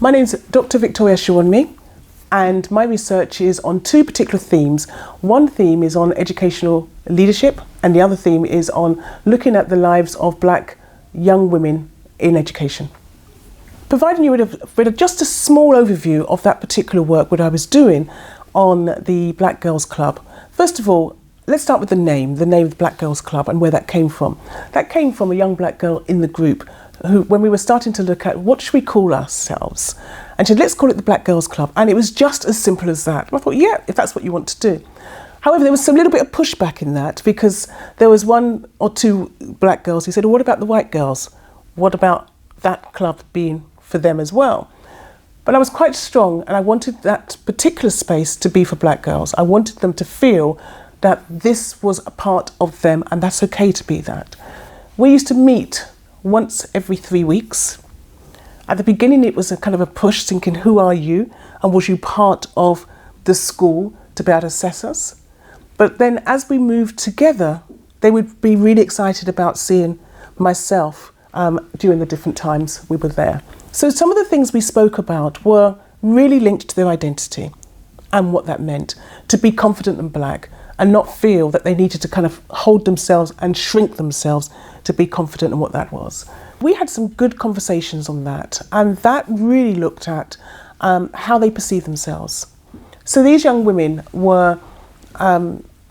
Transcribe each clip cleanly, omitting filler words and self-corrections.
My name's Dr. Victoria Showunmi, and my research is on two particular themes. One theme is on educational leadership, and the other theme is on looking at the lives of black young women in education. Providing you with just a small overview of that particular work, what I was doing on the Black Girls Club. First of all, let's start with the name of the Black Girls Club and where that came from. That came from a young black girl in the group who, when we were starting to look at what should we call ourselves, and she said, let's call it the Black Girls Club. And it was just as simple as that. I thought, yeah, if that's what you want to do. However, there was some little bit of pushback in that, because there was one or two black girls who said, well, what about the white girls? What about that club being for them as well? But I was quite strong, and I wanted that particular space to be for black girls. I wanted them to feel that this was a part of them, and that's okay to be that. We used to meet once every 3 weeks. At the beginning, it was a kind of a push, thinking, who are you? And was you part of the school to be able to assess us? But then as we moved together, they would be really excited about seeing myself during the different times we were there. So some of the things we spoke about were really linked to their identity and what that meant, to be confident and black and not feel that they needed to kind of hold themselves and shrink themselves to be confident in what that was. We had some good conversations on that, and that really looked at how they perceive themselves. So these young women were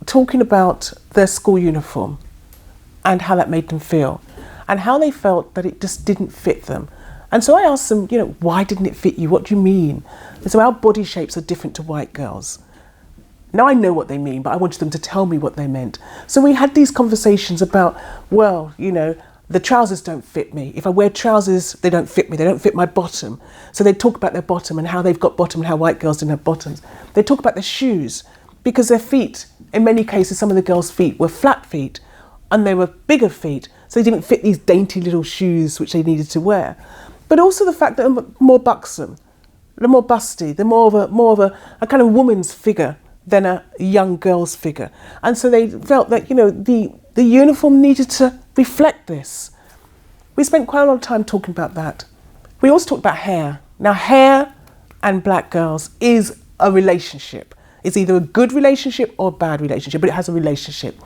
talking about their school uniform and how that made them feel, and how they felt that it just didn't fit them. And so I asked them, why didn't it fit you? What do you mean? And so our body shapes are different to white girls. Now I know what they mean, but I wanted them to tell me what they meant. So we had these conversations about, well, the trousers don't fit me. If I wear trousers, they don't fit me. They don't fit my bottom. So they talk about their bottom and how they've got bottom and how white girls didn't have bottoms. They talk about their shoes, because their feet, in many cases, some of the girls' feet were flat feet and they were bigger feet. So they didn't fit these dainty little shoes which they needed to wear. But also the fact that they're more buxom, they're more busty, they're more of a kind of woman's figure than a young girl's figure. And so they felt that, the uniform needed to reflect this. We spent quite a lot of time talking about that. We also talked about hair. Now, hair and black girls is a relationship. It's either a good relationship or a bad relationship, but it has a relationship.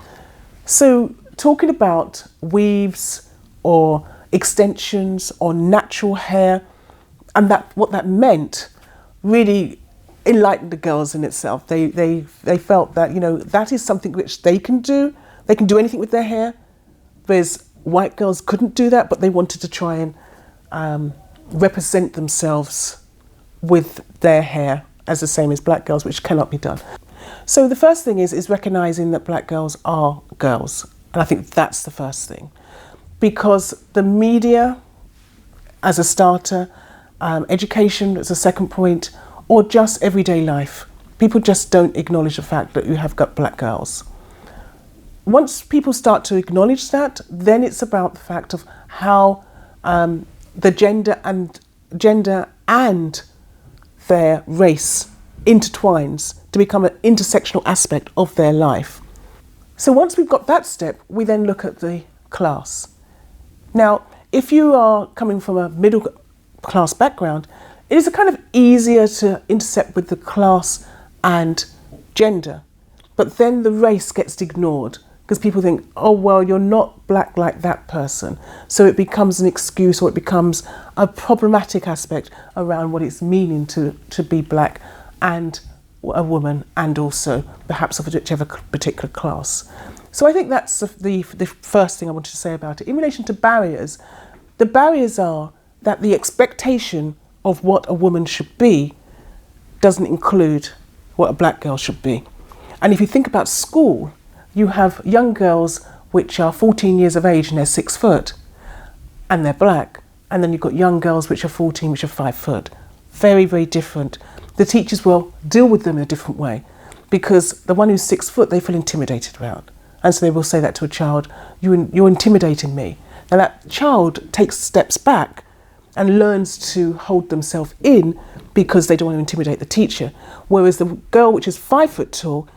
So talking about weaves or extensions or natural hair, and what that meant really enlightened the girls in itself. They felt that, that is something which they can do. They can do anything with their hair, whereas white girls couldn't do that, but they wanted to try and represent themselves with their hair as the same as black girls, which cannot be done. So the first thing is recognizing that black girls are girls. And I think that's the first thing. Because the media as a starter, education as a second point, or just everyday life, people just don't acknowledge the fact that you have got black girls. Once people start to acknowledge that, then it's about the fact of how the gender and their race intertwines to become an intersectional aspect of their life. So once we've got that step, we then look at the class. Now, if you are coming from a middle class background, it is a kind of easier to intersect with the class and gender. But then the race gets ignored because people think, oh, well, you're not black like that person. So it becomes an excuse, or it becomes a problematic aspect around what it's meaning to be black and a woman, and also perhaps of whichever particular class. So I think that's the first thing I wanted to say about it. In relation to barriers, the barriers are that the expectation of what a woman should be doesn't include what a black girl should be. And if you think about school, you have young girls which are 14 years of age and they're 6 foot and they're black. And then you've got young girls which are 14, which are 5 foot. Very, very different. The teachers will deal with them in a different way, because the one who's 6 foot, they feel intimidated about. And so they will say that to a child, you're intimidating me. Now that child takes steps back and learns to hold themselves in because they don't want to intimidate the teacher. Whereas the girl which is 5 foot tall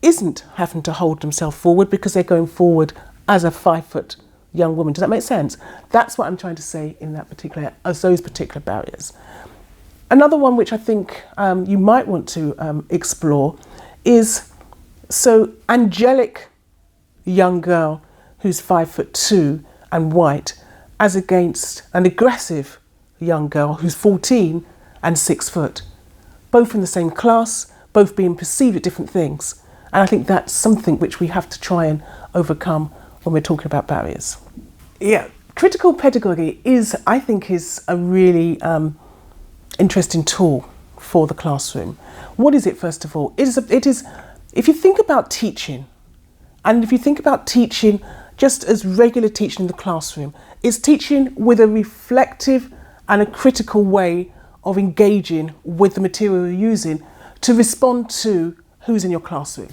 isn't having to hold themselves forward because they're going forward as a 5 foot young woman. Does that make sense? That's what I'm trying to say in that particular, as those particular barriers. Another one which I think you might want to explore is, so angelic young girl who's 5'2" and white, as against an aggressive young girl who's 14 and 6 foot, both in the same class, both being perceived at different things. And I think that's something which we have to try and overcome when we're talking about barriers. Yeah, critical pedagogy I think is a really interesting tool for the classroom. What is it, first of all? It is, if you think about teaching, and if you think about teaching just as regular teaching in the classroom, it's teaching with a reflective and a critical way of engaging with the material you're using to respond to who's in your classroom.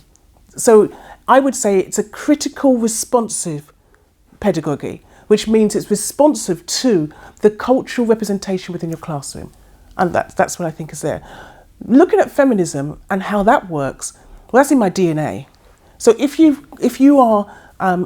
So I would say it's a critical responsive pedagogy, which means it's responsive to the cultural representation within your classroom. And that's what I think is there. Looking at feminism and how that works, well, that's in my DNA. So if you are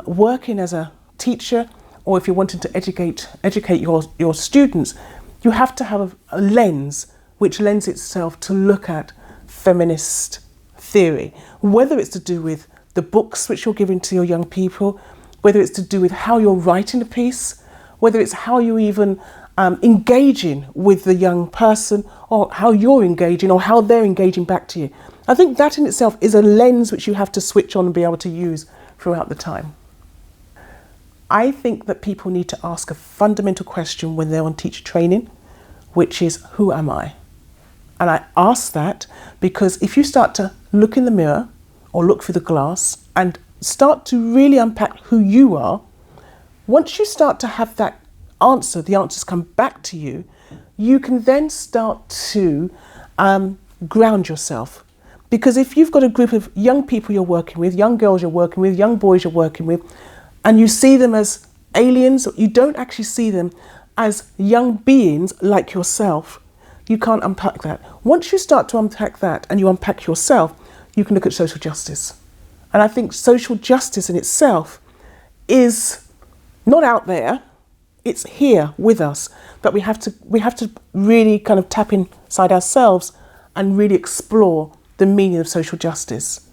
working as a teacher, or if you're wanting to educate your students, you have to have a lens which lends itself to look at feminist theory, whether it's to do with the books which you're giving to your young people, whether it's to do with how you're writing a piece, whether it's how you're even engaging with the young person, or how you're engaging, or how they're engaging back to you. I think that in itself is a lens which you have to switch on and be able to use throughout the time. I think that people need to ask a fundamental question when they're on teacher training, which is, who am I? And I ask that because if you start to look in the mirror or look through the glass and start to really unpack who you are, once you start to have that answer, the answers come back to you, you can then start to ground yourself. Because if you've got a group of young people you're working with, young girls you're working with, young boys you're working with, and you see them as aliens, you don't actually see them as young beings like yourself, you can't unpack that. Once you start to unpack that and you unpack yourself, you can look at social justice. And I think social justice in itself is not out there, it's here with us, but we have to really kind of tap inside ourselves and really explore the meaning of social justice.